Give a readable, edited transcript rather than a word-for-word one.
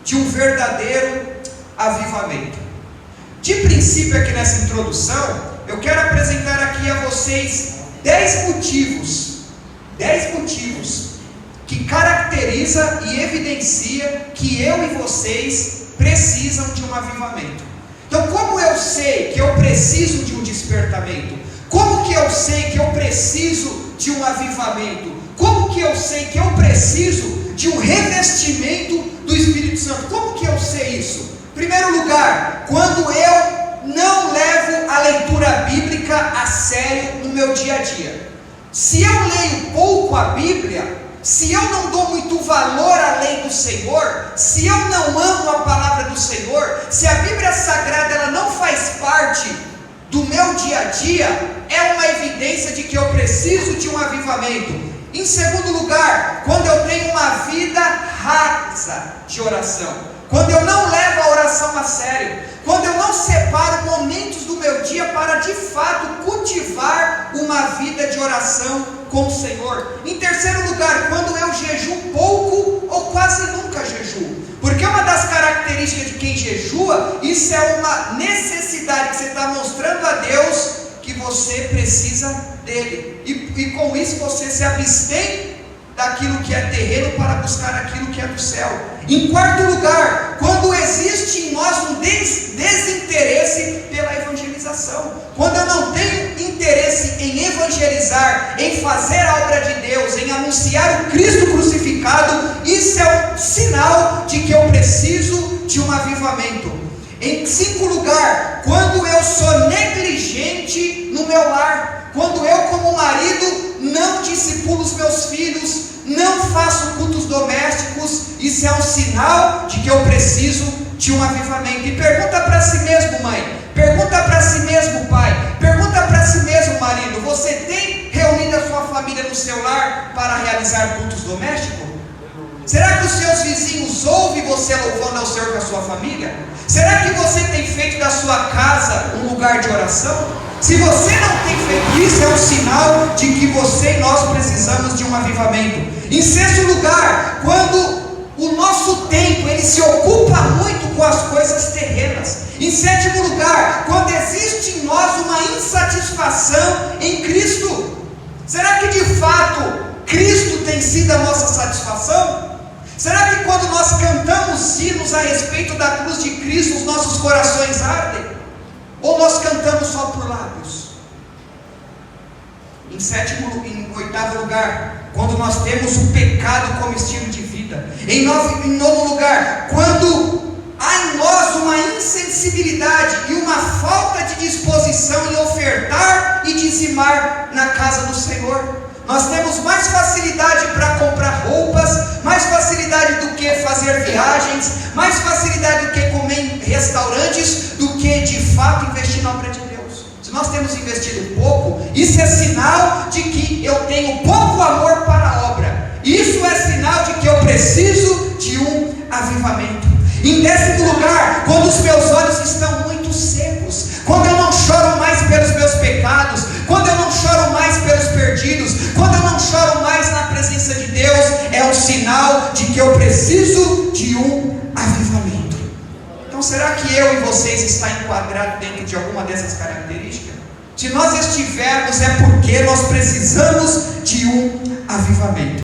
de um verdadeiro avivamento. De princípio, aqui nessa introdução, eu quero apresentar aqui a vocês 10 motivos que caracteriza e evidencia que eu e vocês precisam de um avivamento. Então, como eu sei que eu preciso de um despertamento? Como que eu sei que eu preciso de um avivamento? Como que eu sei que eu preciso de um revestimento do Espírito Santo? Como que eu sei isso? Em primeiro lugar, quando eu não levo a leitura bíblica a sério no meu dia a dia. Se eu leio pouco a Bíblia, se eu não dou muito valor à lei do Senhor, se eu não amo a palavra do Senhor, se a Bíblia Sagrada ela não faz parte do meu dia a dia, é uma evidência de que eu preciso de um avivamento. Em segundo lugar, quando eu tenho uma vida rasa de oração, quando eu não levo a oração a sério, quando eu não separo momentos do meu dia para de fato cultivar uma vida de oração com o Senhor. Em terceiro lugar, quando eu jejuo pouco ou quase nunca jejuo, porque uma das características de quem jejua, isso é uma necessidade que você está mostrando a Deus que você precisa dele, e com isso você se abstém daquilo que é terreno para buscar aquilo que é do céu. Em quarto lugar, quando existe em nós um desinteresse pela evangelização, quando eu não tenho interesse em evangelizar, em fazer a obra de Deus, em anunciar o Cristo crucificado, isso é um sinal de que eu preciso de um avivamento. Em quinto lugar, quando eu sou negligente no meu lar, quando eu como marido não discipulo os meus filhos, não faço cultos domésticos, isso é um sinal de que eu preciso de um avivamento. E pergunta para si mesmo, mãe, pergunta para si mesmo, pai, pergunta para si mesmo, marido, você tem reunido a sua família no seu lar para realizar cultos domésticos? Será que os seus vizinhos ouvem você louvando ao Senhor com a sua família? Será que você tem feito da sua casa um lugar de oração? Se você não tem feito isso, é um sinal de que você e nós precisamos de um avivamento. Em sexto lugar, quando o nosso tempo ele se ocupa muito com as coisas terrenas. Em sétimo lugar, quando existe em nós uma insatisfação em Cristo. Será que de fato Cristo tem sido a nossa satisfação? Será que quando nós cantamos hinos a respeito da cruz de Cristo, os nossos corações ardem? Ou nós cantamos só por lábios? Em oitavo lugar, quando nós temos o pecado como estilo de vida. Em nono lugar, quando há em nós uma insensibilidade e uma falta de disposição em ofertar e dizimar na casa do Senhor. Nós temos mais facilidade para comprar roupas, mais facilidade do que fazer viagens, mais facilidade do que comer em restaurantes, do que de fato investir na obra de Deus. Se nós temos investido pouco, isso é sinal de que eu tenho pouco amor para a obra. Isso é sinal de que eu preciso de um avivamento. Em décimo lugar, quando os meus olhos estão muito secos, quando eu não choro mais pelos meus pecados, quando eu não choro mais pelos perdidos, quando eu não choro mais na presença de Deus, é um sinal de que eu preciso de um avivamento. Então será que eu e vocês está enquadrado dentro de alguma dessas características? Se nós estivermos, é porque nós precisamos de um avivamento.